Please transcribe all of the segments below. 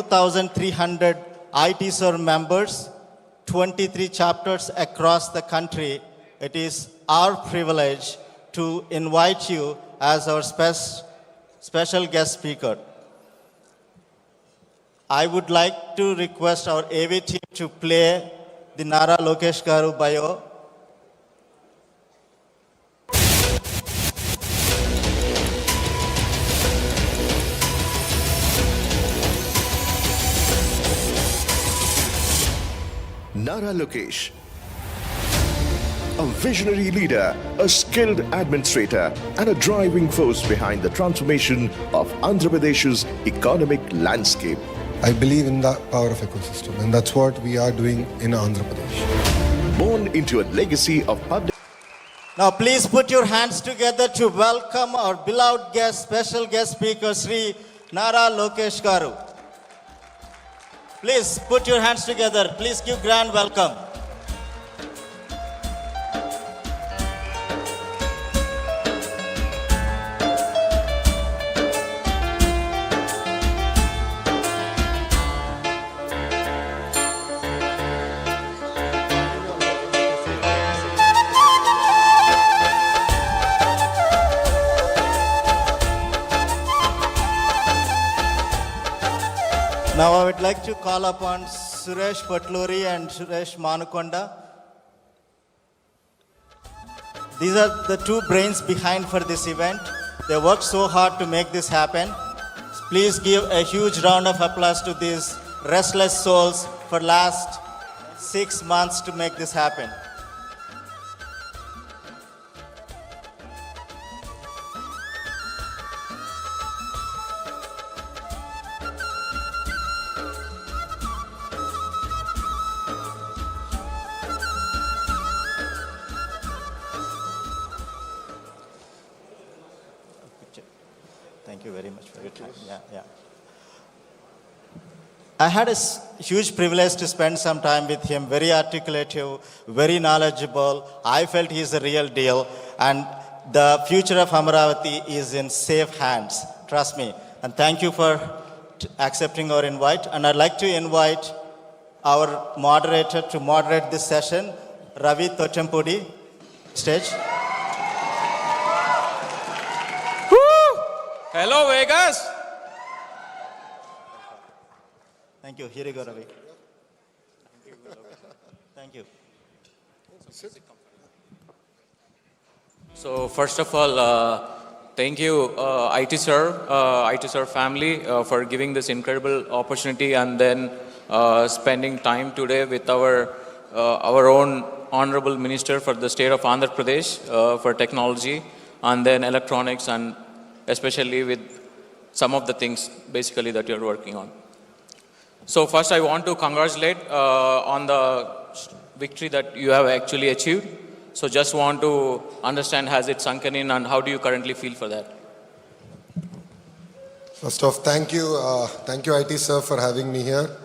2,300 IT serve members, 23 chapters across the country, it is our privilege to invite you as our special guest speaker. I would like to request our AV team to play the Nara Lokesh Garu bio. Nara Lokesh, a visionary leader, a skilled administrator, and a driving force behind the transformation of Andhra Pradesh's economic landscape. I believe in the power of ecosystem, and that's what we are doing in Andhra Pradesh. Born into a legacy of public. Now please put your hands together to welcome our beloved guest, special guest speaker, Sri Nara Lokesh Garu. Please put your hands together. Please give grand welcome. Now I would like to call upon Suresh Patluri and Suresh Manukonda. These are the two brains behind for this event. They worked so hard to make this happen. Please give a huge round of applause to these restless souls for last 6 months to make this happen. Thank you very much for your time. Yeah. I had a huge privilege to spend some time with him, very articulative, very knowledgeable. I felt he is the real deal. And the future of Amaravati is in safe hands, trust me. And thank you for accepting our invite. And I'd like to invite our moderator to moderate this session, Ravi Tochampudi, stage. Hello, Vegas. Thank you. Here you go, Ravi. Thank you. So, first of all, thank you, IT Sir family, for giving this incredible opportunity and then spending time today with our own Honorable Minister for the state of Andhra Pradesh for technology and then electronics and especially with some of the things basically that you're working on. So first I want to congratulate on the victory that you have actually achieved. So just want to understand, has it sunken in and how do you currently feel for that? First off, thank you IT sir for having me here.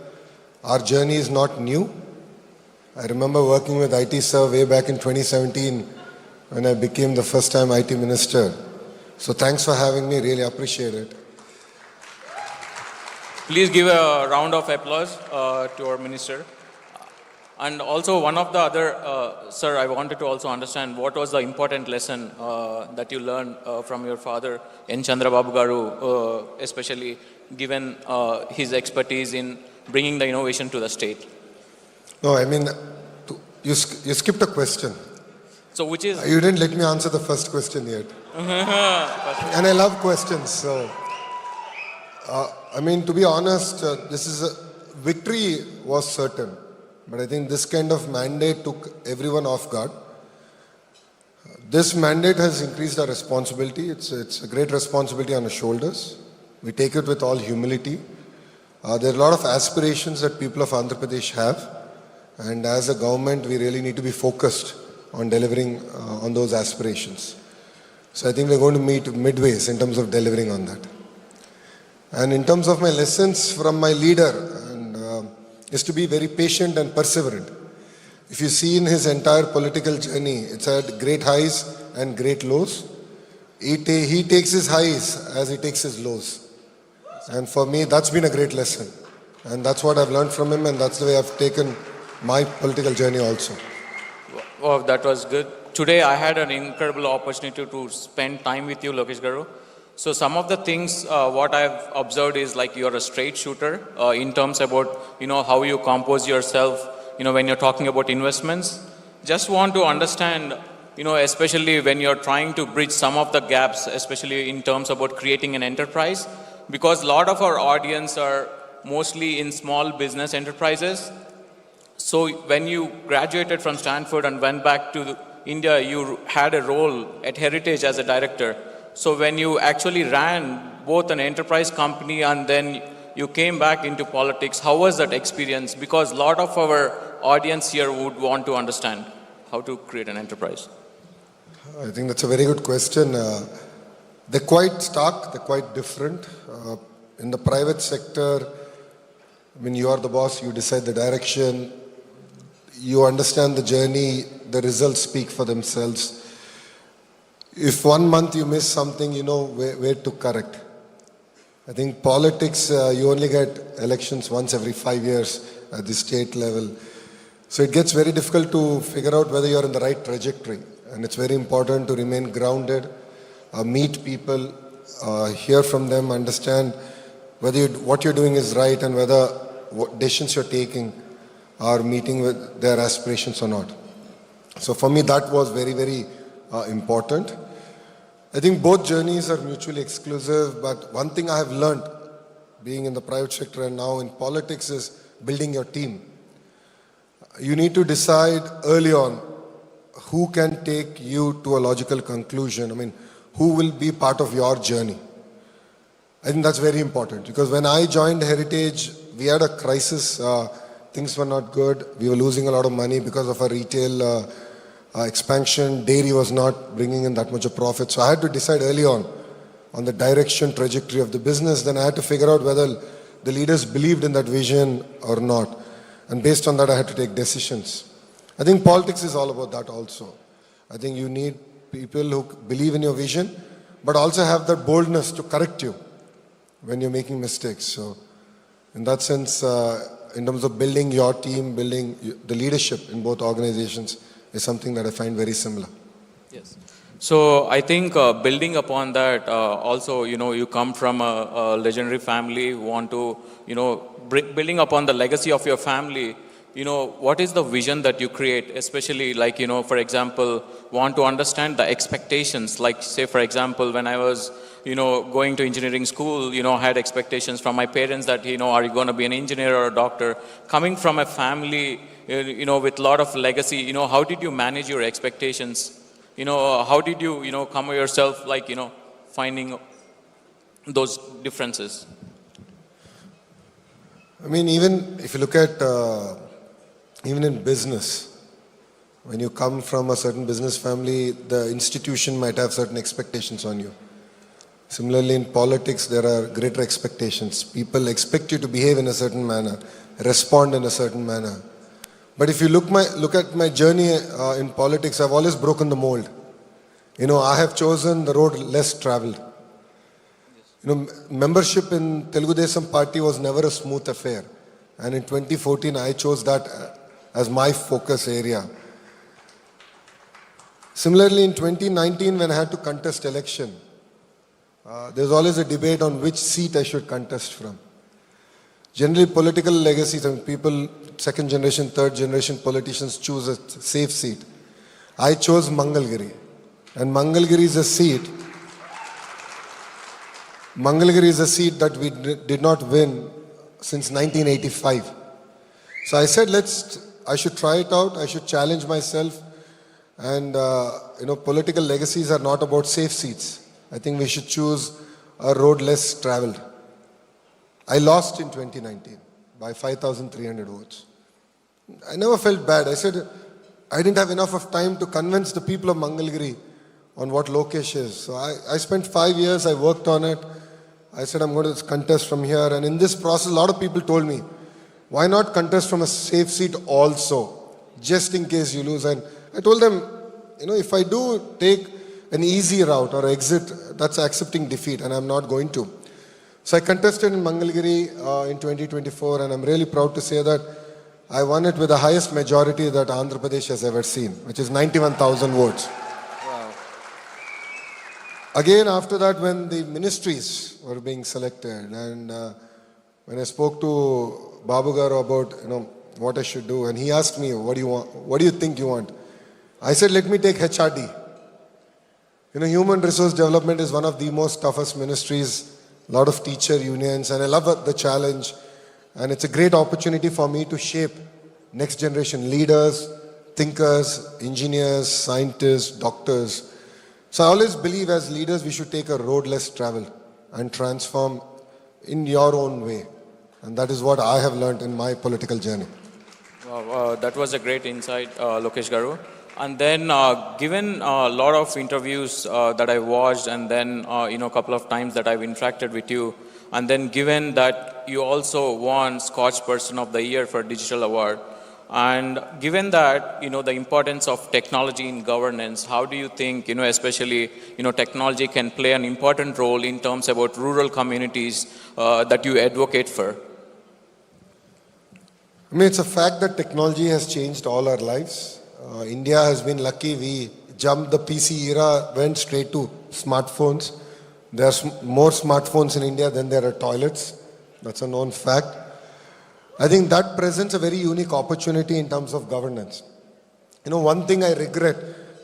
Our journey is not new. I remember working with IT sir way back in 2017 when I became the first time IT minister. So thanks for having me, really appreciate it. Please give a round of applause to our minister. And also one of the other, sir, I wanted to also understand what was the important lesson that you learned from your father, N. Chandrababu Garu, especially given his expertise in bringing the innovation to the state. No, I mean, you skipped a question. So which is? You didn't let me answer the first question yet. And I love questions. So, I mean, to be honest, victory was certain. But I think this kind of mandate took everyone off guard. This mandate has increased our responsibility. It's a great responsibility on our shoulders. We take it with all humility. There are a lot of aspirations that people of Andhra Pradesh have. And as a government, we really need to be focused on delivering on those aspirations. So I think we're going to meet midways in terms of delivering on that. And in terms of my lessons from my leader, is to be very patient and perseverant. If you see in his entire political journey, it's had great highs and great lows. He takes his highs as he takes his lows. And for me, that's been a great lesson. And that's what I've learned from him, and that's the way I've taken my political journey also. Oh, that was good. Today I had an incredible opportunity to spend time with you, Lokesh Garu. So some of the things what I've observed is like you're a straight shooter in terms about how you compose yourself. When you're talking about investments, just want to understand. Especially when you're trying to bridge some of the gaps, especially in terms about creating an enterprise, because a lot of our audience are mostly in small business enterprises. So when you graduated from Stanford and went back to India, you had a role at Heritage as a director. So when you actually ran both an enterprise company and then you came back into politics, how was that experience? Because a lot of our audience here would want to understand how to create an enterprise. I think that's a very good question. They're quite stark, they're quite different. In the private sector, you are the boss, you decide the direction, you understand the journey, the results speak for themselves. If 1 month you miss something, you know where to correct. I think politics, you only get elections once every 5 years at the state level. So it gets very difficult to figure out whether you're in the right trajectory. And it's very important to remain grounded, meet people, hear from them, understand whether what you're doing is right and whether what decisions you're taking are meeting with their aspirations or not. So for me, that was very, very important. I think both journeys are mutually exclusive, but one thing I have learned being in the private sector and now in politics is building your team. You need to decide early on who can take you to a logical conclusion. Who will be part of your journey. I think that's very important because when I joined Heritage, we had a crisis. Things were not good. We were losing a lot of money because of our retail expansion. Dairy was not bringing in that much of profit. So I had to decide early on the direction, trajectory of the business. Then I had to figure out whether the leaders believed in that vision or not. And based on that, I had to take decisions. I think politics is all about that also. I think you need people who believe in your vision, but also have that boldness to correct you when you're making mistakes. So in that sense, in terms of building your team, building the leadership in both organizations is something that I find very similar. Yes. So I think building upon that, also, you come from a legendary family, want to, building upon the legacy of your family, what is the vision that you create, especially like, for example, want to understand the expectations, like say, for example, when I was, going to engineering school, I had expectations from my parents that, are you going to be an engineer or a doctor? Coming from a family, with a lot of legacy, how did you manage your expectations? How did you, come yourself, like, finding those differences? Even if you look at, even in business, when you come from a certain business family, the institution might have certain expectations on you. Similarly, in politics, there are greater expectations. People expect you to behave in a certain manner, respond in a certain manner. But if you look at my journey in politics, I've always broken the mold. I have chosen the road less traveled. Membership in Telugu Desam Party was never a smooth affair. And in 2014, I chose that as my focus area. Similarly, in 2019, when I had to contest election, there's always a debate on which seat I should contest from. Generally, political legacies, people, second generation, third generation politicians choose a safe seat. I chose Mangalgiri. And Mangalgiri is a seat that we did not win since 1985. So I said, I should try it out. I should challenge myself. And, political legacies are not about safe seats. I think we should choose a road less traveled. I lost in 2019 by 5,300 votes. I never felt bad. I said, I didn't have enough of time to convince the people of Mangalgiri on what Lokesh is. So I spent 5 years, I worked on it. I said, I'm going to contest from here. And in this process, a lot of people told me, why not contest from a safe seat also, just in case you lose? And I told them, if I do take an easy route or exit, that's accepting defeat, and I'm not going to. So I contested in Mangalgiri in 2024, and I'm really proud to say that I won it with the highest majority that Andhra Pradesh has ever seen, which is 91,000 votes. Wow. Again, after that, when the ministries were being selected, and when I spoke to Babu Garu about what I should do, and he asked me, "What do you want? What do you think you want?" I said, "Let me take HRD." Human resource development is one of the most toughest ministries. A lot of teacher unions, and I love the challenge. And it's a great opportunity for me to shape next generation leaders, thinkers, engineers, scientists, doctors. So I always believe as leaders we should take a road less travel and transform in your own way. And that is what I have learned in my political journey. Wow, that was a great insight, Lokesh Garu. And then, given a lot of interviews that I watched, and then a couple of times that I've interacted with you, and then given that you also won Scotch Person of the Year for Digital Award, and given that the importance of technology in governance, how do you think especially technology can play an important role in terms about rural communities that you advocate for? I mean, it's a fact that technology has changed all our lives. India has been lucky. We jumped the PC era, went straight to smartphones. There's more smartphones in India than there are toilets. That's a known fact. I think that presents a very unique opportunity in terms of governance. One thing I regret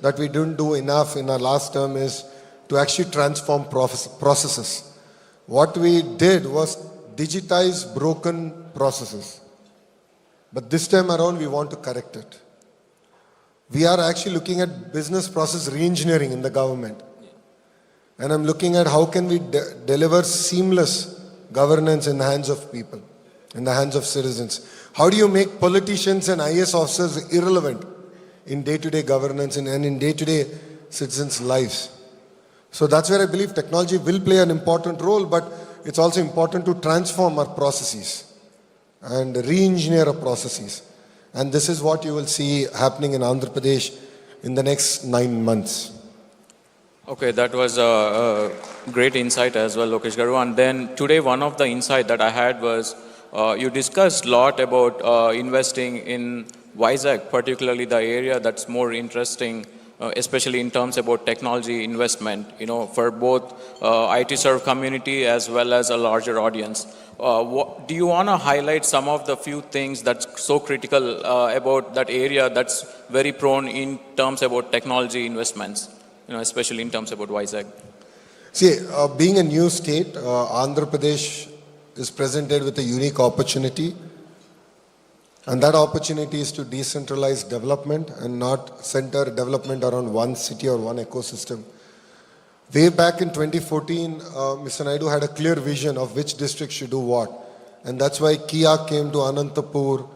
that we didn't do enough in our last term is to actually transform processes. What we did was digitize broken processes. But this time around, we want to correct it. We are actually looking at business process re-engineering in the government. And I'm looking at how can we deliver seamless governance in the hands of people, in the hands of citizens. How do you make politicians and IS officers irrelevant in day-to-day governance and in day-to-day citizens' lives? So that's where I believe technology will play an important role, but it's also important to transform our processes and re-engineer our processes. And this is what you will see happening in Andhra Pradesh in the next 9 months. Okay, that was a great insight as well, Lokesh Garu. And then today, one of the insight that I had was you discussed a lot about investing in Vizag, particularly the area that's more interesting, especially in terms about technology investment, for both IT serve community as well as a larger audience. Do you want to highlight some of the few things that's so critical about that area that's very prone in terms about technology investments? Especially in terms about Vizag. See, being a new state, Andhra Pradesh is presented with a unique opportunity. And that opportunity is to decentralize development and not center development around one city or one ecosystem. Way back in 2014, Mr. Naidu had a clear vision of which district should do what. And that's why Kia came to Anantapur,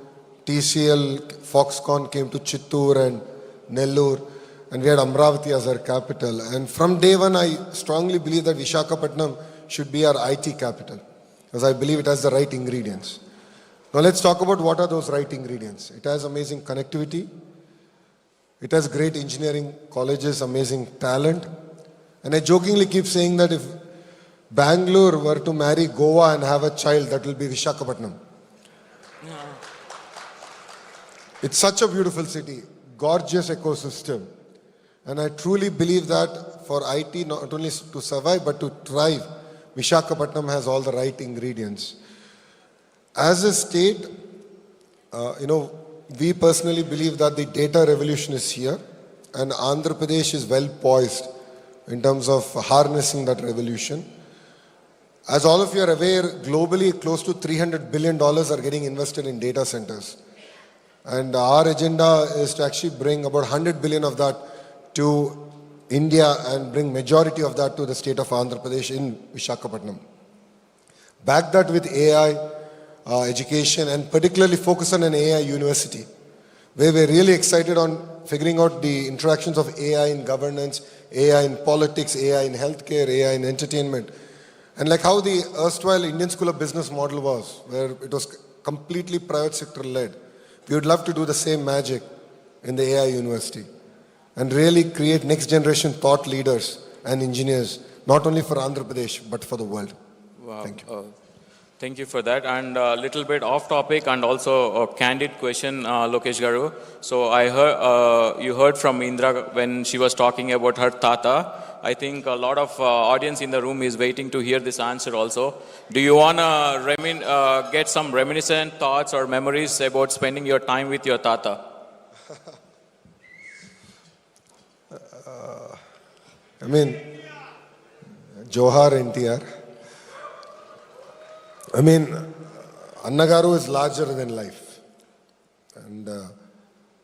TCL, Foxconn came to Chittoor and Nellore. And we had Amravati as our capital. And from day one, I strongly believe that Visakhapatnam should be our IT capital, because I believe it has the right ingredients. Now let's talk about what are those right ingredients. It has amazing connectivity. It has great engineering colleges, amazing talent. And I jokingly keep saying that if Bangalore were to marry Goa and have a child, that will be Visakhapatnam. Yeah. It's such a beautiful city, gorgeous ecosystem. And I truly believe that for IT, not only to survive, but to thrive, Visakhapatnam has all the right ingredients. As a state, we personally believe that the data revolution is here, and Andhra Pradesh is well poised in terms of harnessing that revolution. As all of you are aware, globally close to $300 billion are getting invested in data centers. And our agenda is to actually bring about 100 billion of that to India and bring majority of that to the state of Andhra Pradesh in Visakhapatnam. Back that with AI, education, and particularly focus on an AI university, where we're really excited on figuring out the interactions of AI in governance, AI in politics, AI in healthcare, AI in entertainment. And like how the erstwhile Indian School of Business model was, where it was completely private sector led. We would love to do the same magic in the AI university and really create next generation thought leaders and engineers, not only for Andhra Pradesh, but for the world. Wow. Thank you. Thank you for that. And a little bit off topic and also a candid question, Lokesh Garu. So I heard you heard from Indra when she was talking about her tata. I think a lot of audience in the room is waiting to hear this answer also. Do you want to get some reminiscent thoughts or memories about spending your time with your tata? I mean, Johar NTR. I mean, Annagaru is larger than life. And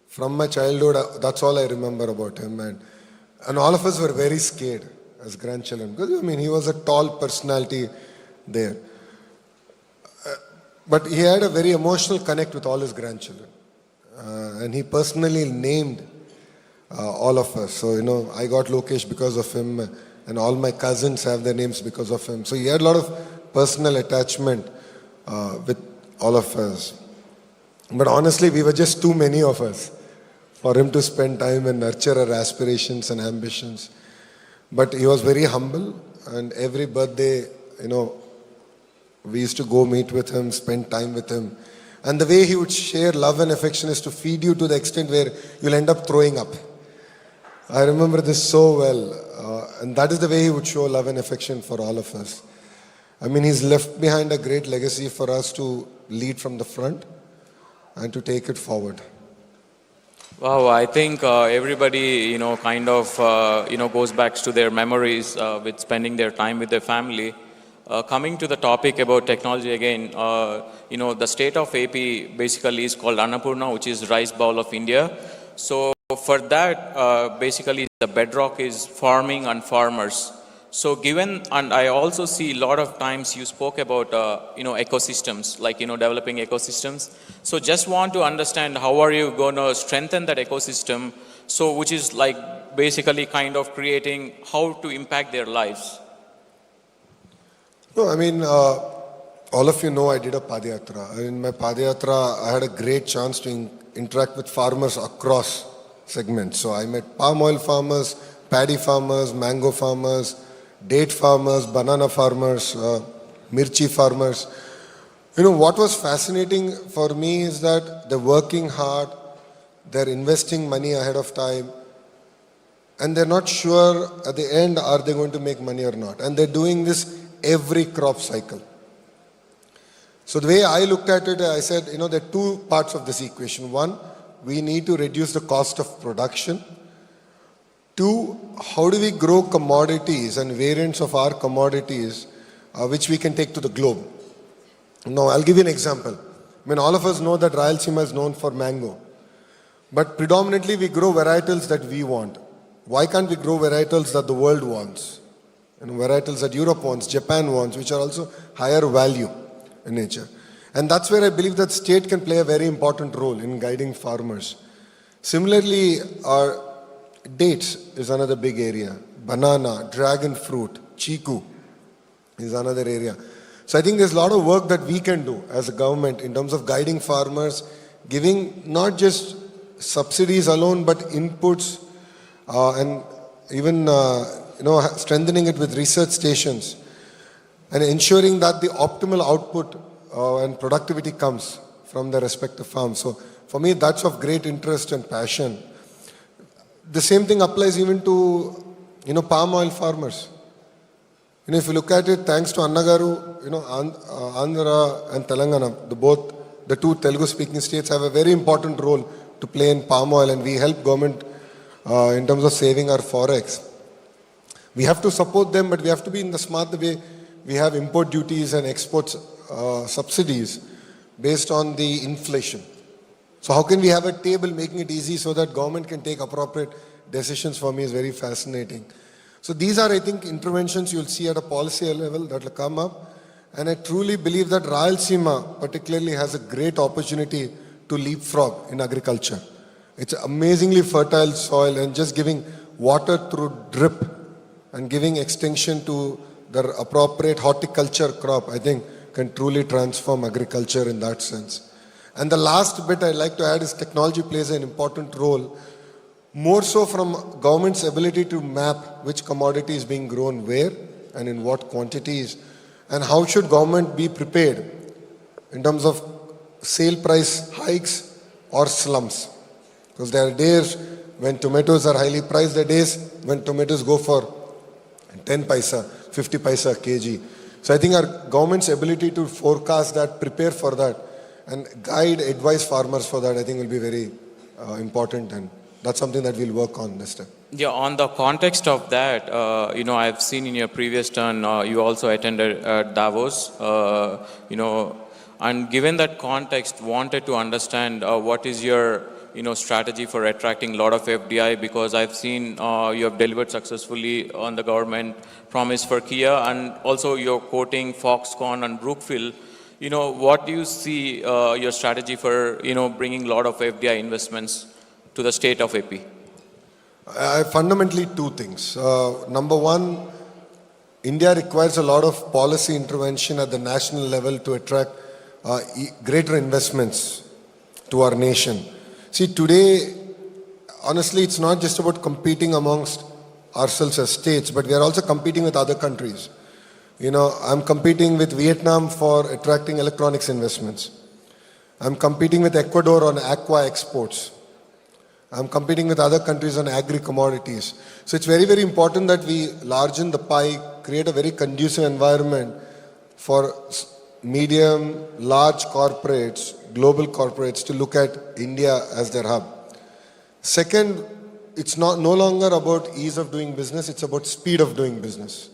from my childhood, that's all I remember about him. And all of us were very scared as grandchildren. Because, I mean, he was a tall personality there. But he had a very emotional connect with all his grandchildren. And he personally named all of us. So, I got Lokesh because of him. And all my cousins have their names because of him. So he had a lot of personal attachment with all of us. But honestly, we were just too many of us for him to spend time and nurture our aspirations and ambitions. But he was very humble, and every birthday, we used to go meet with him, spend time with him. And the way he would share love and affection is to feed you to the extent where you'll end up throwing up. I remember this so well. And that is the way he would show love and affection for all of us. I mean, he's left behind a great legacy for us to lead from the front and to take it forward. Wow, I think everybody, kind of, goes back to their memories with spending their time with their family. Coming to the topic about technology again, the state of AP basically is called Annapurna, which is rice bowl of India. So for that, basically the bedrock is farming and farmers. So given, and I also see a lot of times you spoke about, ecosystems, like, developing ecosystems. So just want to understand how are you going to strengthen that ecosystem? So which is like basically kind of creating how to impact their lives. No, I mean, all of you know I did a Padayatra. In my Padayatra, I had a great chance to interact with farmers across segments. So I met palm oil farmers, paddy farmers, mango farmers, date farmers, banana farmers, mirchi farmers. What was fascinating for me is that they're working hard, they're investing money ahead of time, and they're not sure at the end are they going to make money or not. And they're doing this every crop cycle. So the way I looked at it, I said, there are two parts of this equation. One, we need to reduce the cost of production. Two, how do we grow commodities and variants of our commodities which we can take to the globe? Now, I'll give you an example. I mean, all of us know that Rayalaseema is known for mango. But predominantly, we grow varietals that we want. Why can't we grow varietals that the world wants? Varietals that Europe wants, Japan wants, which are also higher value in nature. And that's where I believe that state can play a very important role in guiding farmers. Similarly, our dates is another big area. Banana, dragon fruit, chiku is another area. So I think there's a lot of work that we can do as a government in terms of guiding farmers, giving not just subsidies alone, but inputs and even strengthening it with research stations and ensuring that the optimal output and productivity comes from the respective farms. So for me, that's of great interest and passion. The same thing applies even to, palm oil farmers. If you look at it, thanks to Annagaru, Andhra and Telangana, the two Telugu-speaking states have a very important role to play in palm oil, and we help government in terms of saving our forex. We have to support them, but we have to be in the smart way. We have import duties and exports subsidies based on the inflation. So how can we have a table making it easy so that government can take appropriate decisions? For me is very fascinating. So these are, I think, interventions you'll see at a policy level that will come up. And I truly believe that Rayalaseema particularly has a great opportunity to leapfrog in agriculture. It's amazingly fertile soil, and just giving water through drip and giving extension to the appropriate horticulture crop, I think, can truly transform agriculture in that sense. And the last bit I'd like to add is technology plays an important role, more so from government's ability to map which commodity is being grown where and in what quantities, And how should government be prepared in terms of sale price hikes or slumps? Because there are days when tomatoes are highly priced, there are days when tomatoes go for 10 paisa, 50 paisa kg. So I think our government's ability to forecast that, prepare for that, and guide, advise farmers for that, I think will be very important, and that's something that we'll work on this time. Yeah, on the context of that, I've seen in your previous turn, you also attended Davos, and given that context, wanted to understand what is your, strategy for attracting a lot of FDI, because I've seen you have delivered successfully on the government promise for Kia, and also you're quoting Foxconn and Brookfield. What do you see your strategy for, bringing a lot of FDI investments to the state of AP? Fundamentally, two things. Number one, India requires a lot of policy intervention at the national level to attract greater investments to our nation. See, today, honestly, it's not just about competing amongst ourselves as states, but we are also competing with other countries. I'm competing with Vietnam for attracting electronics investments. I'm competing with Ecuador on aqua exports. I'm competing with other countries on agri-commodities. So it's very, very important that we largen the pie, create a very conducive environment for medium, large corporates, global corporates to look at India as their hub. Second, it's no longer about ease of doing business, it's about speed of doing business.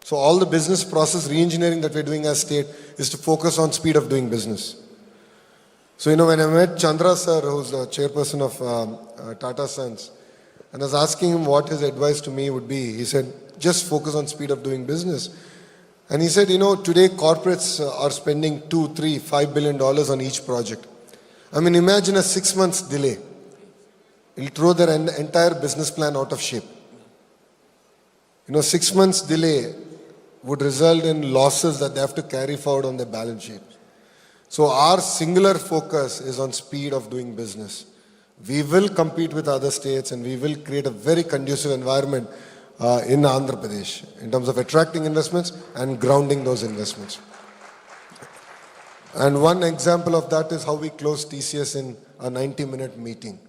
So all the business process re-engineering that we're doing as state is to focus on speed of doing business. So, when I met Chandra sir, who's the chairperson of Tata Sons, and I was asking him what his advice to me would be, he said, just focus on speed of doing business. And he said, today corporates are spending $2, $3, $5 billion on each project. I mean, imagine a 6 months delay. It'll throw their entire business plan out of shape. 6 months delay would result in losses that they have to carry forward on their balance sheet. So our singular focus is on speed of doing business. We will compete with other states and we will create a very conducive environment in Andhra Pradesh in terms of attracting investments and grounding those investments. And one example of that is how we closed TCS in a 90-minute meeting.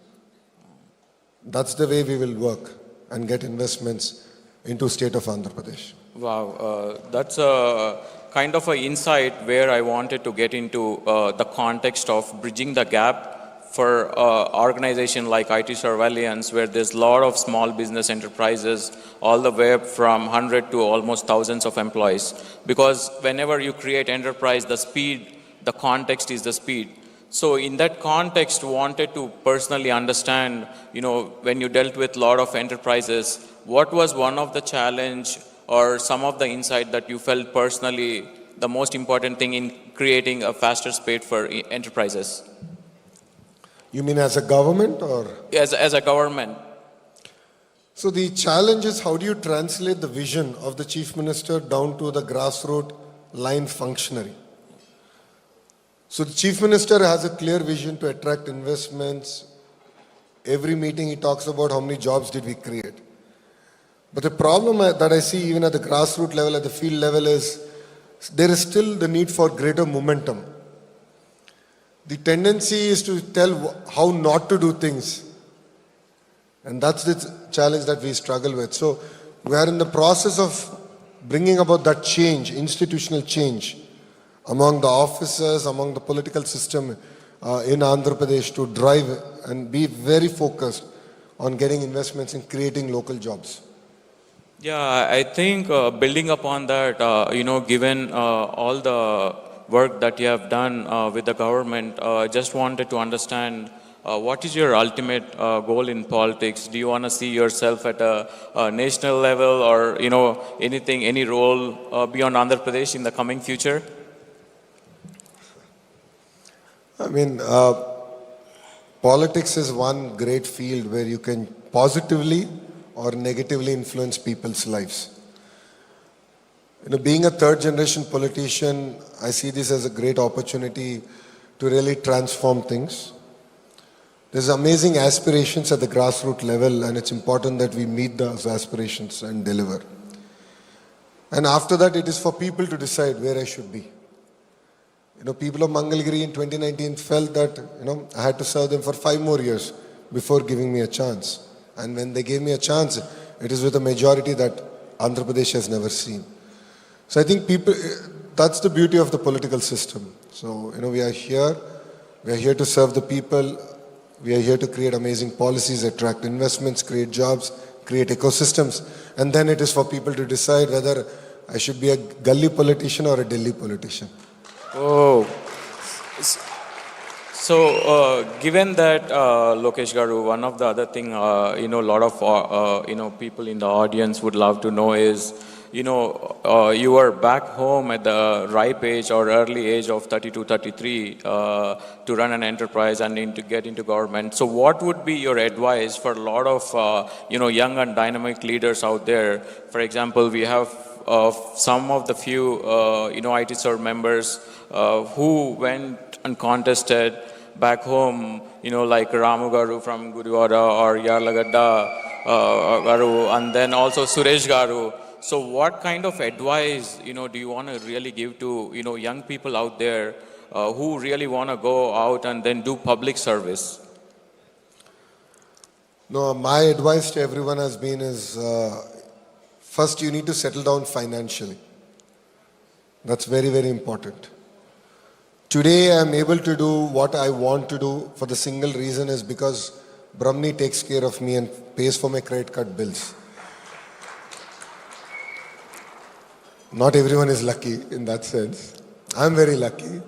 That's the way we will work and get investments into state of Andhra Pradesh. Wow, that's a kind of an insight where I wanted to get into the context of bridging the gap for organization like IT Surveillance, where there's a lot of small business enterprises, all the way from 100 to almost thousands of employees. Because whenever you create enterprise, the speed, the context is the speed. So in that context, wanted to personally understand, when you dealt with a lot of enterprises, what was one of the challenge or some of the insight that you felt personally the most important thing in creating a faster speed for enterprises? You mean as a government or? As a government. So the challenge is how do you translate the vision of the Chief Minister down to the grassroots line functionary? So the Chief Minister has a clear vision to attract investments. Every meeting he talks about how many jobs did we create. But the problem that I see even at the grassroots level, at the field level is there is still the need for greater momentum. The tendency is to tell how not to do things. And that's the challenge that we struggle with. So we are in the process of bringing about that change, institutional change among the officers, among the political system in Andhra Pradesh to drive and be very focused on getting investments and creating local jobs. Yeah, I think building upon that, given all the work that you have done with the government, just wanted to understand what is your ultimate goal in politics? Do you want to see yourself at a national level or, anything, any role beyond Andhra Pradesh in the coming future? I mean, politics is one great field where you can positively or negatively influence people's lives. Being a third generation politician, I see this as a great opportunity to really transform things. There's amazing aspirations at the grassroots level and it's important that we meet those aspirations and deliver. And after that, it is for people to decide where I should be. People of Mangalgiri in 2019 felt that, I had to serve them for 5 more years before giving me a chance. And when they gave me a chance, it is with a majority that Andhra Pradesh has never seen. So I think that's the beauty of the political system. So, we are here to serve the people, we are here to create amazing policies, attract investments, create jobs, create ecosystems, and then it is for people to decide whether I should be a gully politician or a Delhi politician. Oh. So, given that, Lokesh Garu, one of the other thing, a lot of, people in the audience would love to know is, you were back home at the ripe age or early age of 32, 33 to run an enterprise and to get into government. So what would be your advice for a lot of, young and dynamic leaders out there? For example, we have some of the few, IT serve members who went and contested back home, like Ramu Garu from Gudivada or Yarlagadda Garu, and then also Suresh Garu. So what kind of advice, do you want to really give to, young people out there who really want to go out and then do public service? No, my advice to everyone has been is, first you need to settle down financially. That's very, very important. Today I am able to do what I want to do for the single reason is because Brahmani takes care of me and pays for my credit card bills. Not everyone is lucky in that sense. I'm very lucky.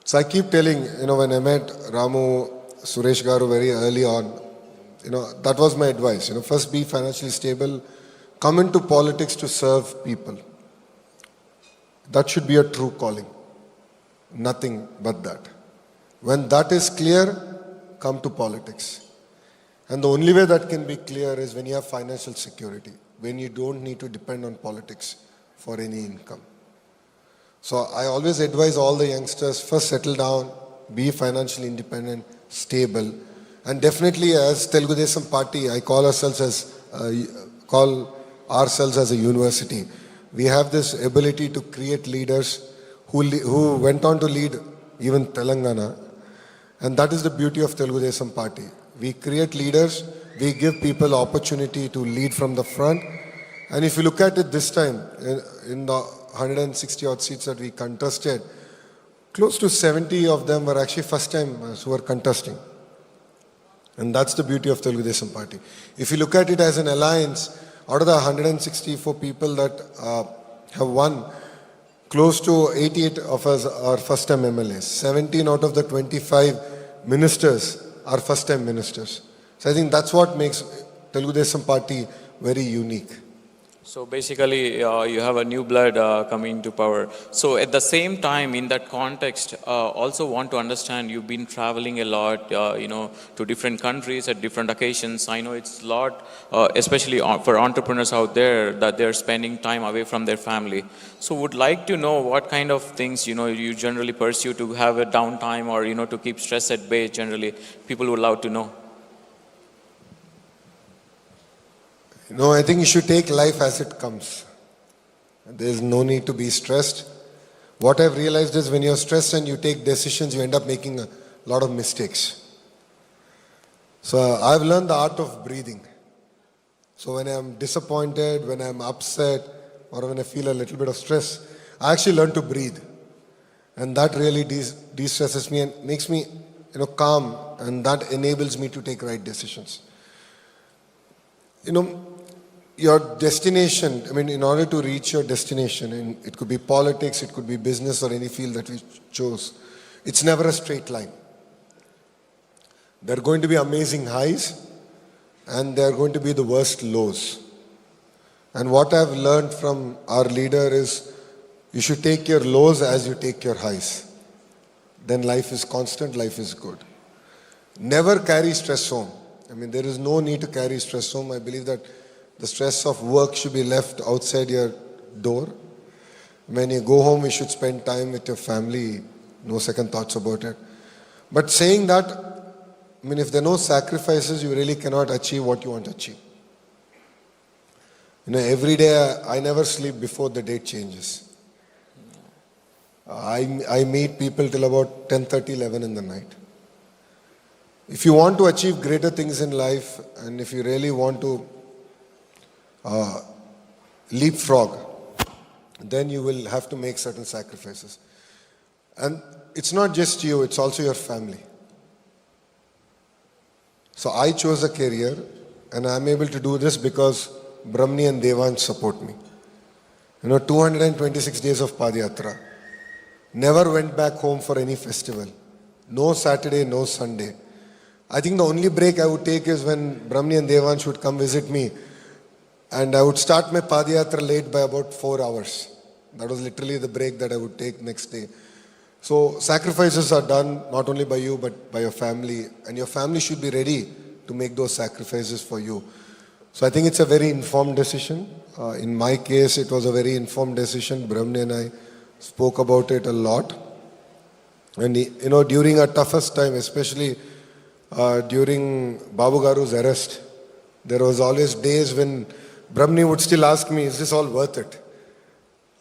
So I keep telling, when I met Ramu, Suresh Garu very early on, that was my advice. First be financially stable, come into politics to serve people. That should be a true calling. Nothing but that. When that is clear, come to politics. And the only way that can be clear is when you have financial security, when you don't need to depend on politics for any income. So I always advise all the youngsters, first settle down, be financially independent, stable, and definitely as Telugu Desam Party, I call ourselves as a university. We have this ability to create leaders who went on to lead even Telangana, and that is the beauty of Telugu Desam Party. We create leaders, we give people opportunity to lead from the front. And if you look at it this time, in the 160 odd seats that we contested, close to 70 of them were actually first timers who were contesting. And that's the beauty of Telugu Desam Party. If you look at it as an alliance, out of the 164 people that have won, close to 88 of us are first time MLAs. 17 out of the 25 ministers are first time ministers. So I think that's what makes Telugu Desam Party very unique. So basically, you have a new blood coming to power. So at the same time, in that context, also want to understand, you've been traveling a lot, to different countries at different occasions. I know it's a lot, especially for entrepreneurs out there, that they're spending time away from their family. So would like to know what kind of things, you generally pursue to have a downtime or, to keep stress at bay generally. People would love to know. I think you should take life as it comes. There is no need to be stressed. What I've realized is when you're stressed and you take decisions, you end up making a lot of mistakes. So I've learned the art of breathing. So when I'm disappointed, when I'm upset, or when I feel a little bit of stress, I actually learn to breathe. And that really de-stresses me and makes me calm, and that enables me to take right decisions. Your destination, in order to reach your destination, and it could be politics, it could be business or any field that we chose, it's never a straight line. There are going to be amazing highs and there are going to be the worst lows. And what I've learned from our leader is you should take your lows as you take your highs. Then life is constant, life is good. Never carry stress home. There is no need to carry stress home. I believe that the stress of work should be left outside your door. When you go home, you should spend time with your family. No second thoughts about it. But saying that, if there are no sacrifices, you really cannot achieve what you want to achieve. Every day I never sleep before the date changes. I meet people till about 10:30, 11 in the night. If you want to achieve greater things in life, and if you really want to leapfrog, then you will have to make certain sacrifices. And it's not just you, it's also your family. So I chose a career, and I'm able to do this because Brahmani and Devansh support me. 226 days of Padayatra. Never went back home for any festival. No Saturday, no Sunday. I think the only break I would take is when Brahmani and Devansh would come visit me, and I would start my Padayatra late by about 4 hours. That was literally the break that I would take next day. So sacrifices are done not only by you but by your family, and your family should be ready to make those sacrifices for you. So I think it's a very informed decision. In my case, it was a very informed decision. Brahmani and I spoke about it a lot. And during our toughest time, especially during Babu Garu's arrest, there was always days when Brahmani would still ask me, is this all worth it?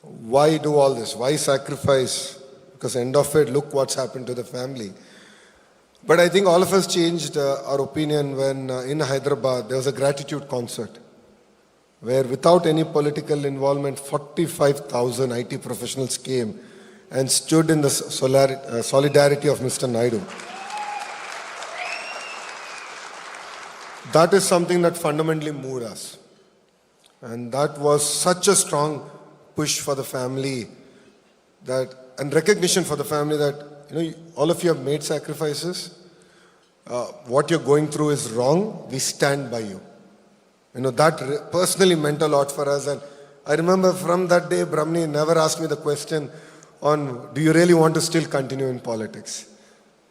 Why do all this? Why sacrifice? Because end of it, look what's happened to the family. But I think all of us changed our opinion when in Hyderabad there was a gratitude concert where without any political involvement, 45,000 IT professionals came and stood in the solidarity of Mr. Naidu. That is something that fundamentally moved us. And that was such a strong push for the family and recognition for the family that, all of you have made sacrifices. What you're going through is wrong. We stand by you. That personally meant a lot for us. And I remember from that day, Brahmani never asked me the question on, do you really want to still continue in politics?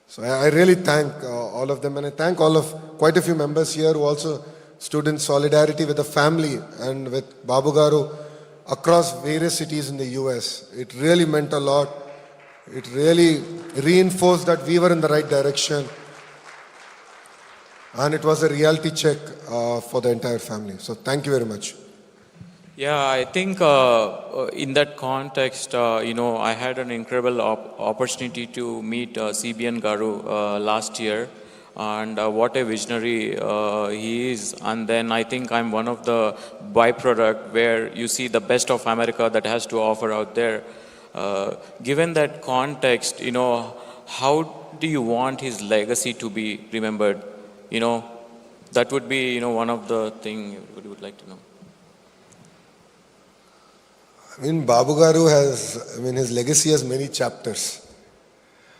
So I really thank all of them, and I thank quite a few members here who also stood in solidarity with the family and with Babu Garu across various cities in the US. It really meant a lot. It really reinforced that we were in the right direction. And it was a reality check for the entire family. So thank you very much. Yeah, I think in that context, I had an incredible opportunity to meet CBN Garu last year, and what a visionary he is. And then I think I'm one of the byproduct where you see the best of America that has to offer out there. Given that context, how do you want his legacy to be remembered? That would be, one of the things we would like to know. Babu Garu his legacy has many chapters.